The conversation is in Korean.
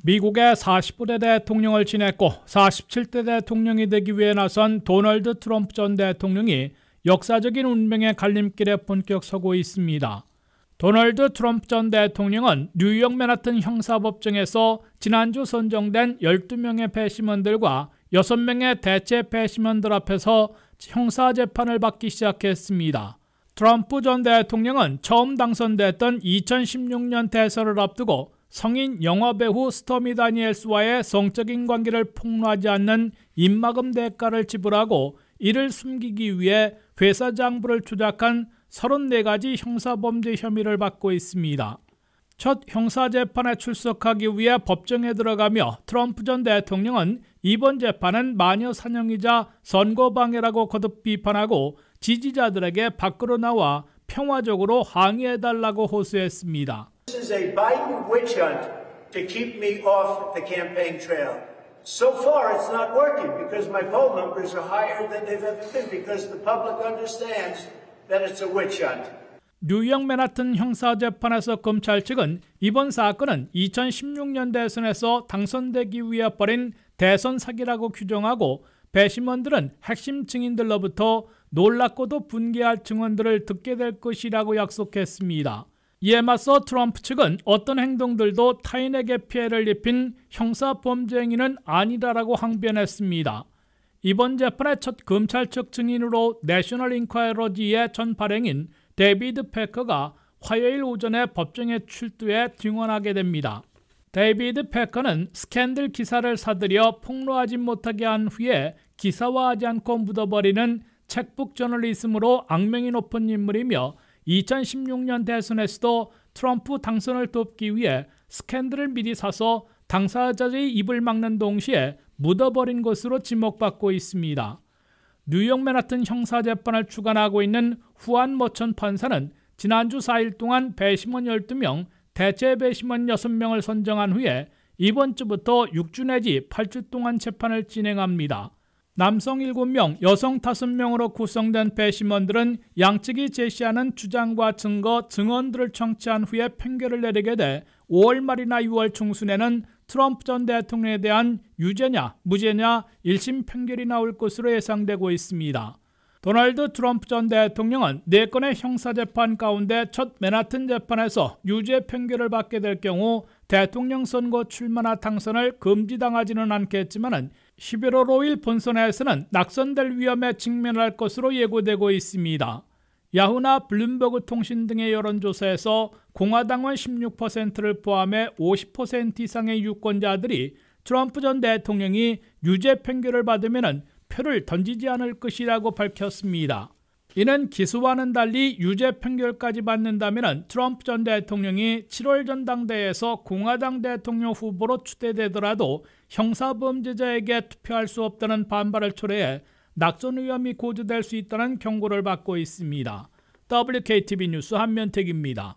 미국의 45대 대통령을 지냈고 47대 대통령이 되기 위해 나선 도널드 트럼프 전 대통령이 역사적인 운명의 갈림길에 본격 서고 있습니다. 도널드 트럼프 전 대통령은 뉴욕 맨하튼 형사법정에서 지난주 선정된 12명의 배심원들과 6명의 대체 배심원들 앞에서 형사재판을 받기 시작했습니다. 트럼프 전 대통령은 처음 당선됐던 2016년 대선을 앞두고 성인 영화배우 스토미 다니엘스와의 성적인 관계를 폭로하지 않는 입막음 대가를 지불하고 이를 숨기기 위해 회사 장부를 조작한 34가지 형사범죄 혐의를 받고 있습니다. 첫 형사재판에 출석하기 위해 법정에 들어가며 트럼프 전 대통령은 이번 재판은 마녀 사냥이자 선거방해라고 거듭 비판하고 지지자들에게 밖으로 나와 평화적으로 항의해달라고 호소했습니다. This is a Biden witch hunt to keep me off the campaign trail. So far, it's not working because my poll numbers are higher than they've ever been because the public understands that it's a witch hunt. 뉴욕 맨하튼 형사재판에서 검찰 측은 이번 사건은 2016년 대선에서 당선되기 위해 벌인 대선 사기라고 규정하고 배심원들은 핵심 증인들로부터 놀랍고도 분개할 증언들을 듣게 될 것이라고 약속했습니다. 이에 맞서 트럼프 측은 어떤 행동들도 타인에게 피해를 입힌 형사범죄 행위는 아니다라고 항변했습니다. 이번 재판의 첫 검찰 측 증인으로 내셔널 인콰이러지의 전 발행인 데이비드 패커가 화요일 오전에 법정에 출두해 증언하게 됩니다. 데이비드 패커는 스캔들 기사를 사들여 폭로하지 못하게 한 후에 기사화하지 않고 묻어버리는 책북 저널리즘으로 악명이 높은 인물이며 2016년 대선에서도 트럼프 당선을 돕기 위해 스캔들을 미리 사서 당사자의 입을 막는 동시에 묻어버린 것으로 지목받고 있습니다. 뉴욕 맨하튼 형사재판을 주관하고 있는 후안 머천 판사는 지난주 4일 동안 배심원 12명, 대체 배심원 6명을 선정한 후에 이번 주부터 6주 내지 8주 동안 재판을 진행합니다. 남성 7명, 여성 5명으로 구성된 배심원들은 양측이 제시하는 주장과 증거, 증언들을 청취한 후에 판결을 내리게 돼 5월 말이나 6월 중순에는 트럼프 전 대통령에 대한 유죄냐, 무죄냐 1심 판결이 나올 것으로 예상되고 있습니다. 도널드 트럼프 전 대통령은 4건의 형사재판 가운데 첫 맨하튼 재판에서 유죄 판결을 받게 될 경우 대통령 선거 출마나 당선을 금지당하지는 않겠지만 11월 5일 본선에서는 낙선될 위험에 직면할 것으로 예고되고 있습니다. 야후나 블룸버그 통신 등의 여론조사에서 공화당원 16%를 포함해 50% 이상의 유권자들이 트럼프 전 대통령이 유죄 판결을 받으면 표를 던지지 않을 것이라고 밝혔습니다. 이는 기소와는 달리 유죄 판결까지 받는다면 트럼프 전 대통령이 7월 전당대회에서 공화당 대통령 후보로 추대되더라도 형사범죄자에게 투표할 수 없다는 반발을 초래해 낙선 위험이 고조될 수 있다는 경고를 받고 있습니다. WKTV 뉴스 한면택입니다.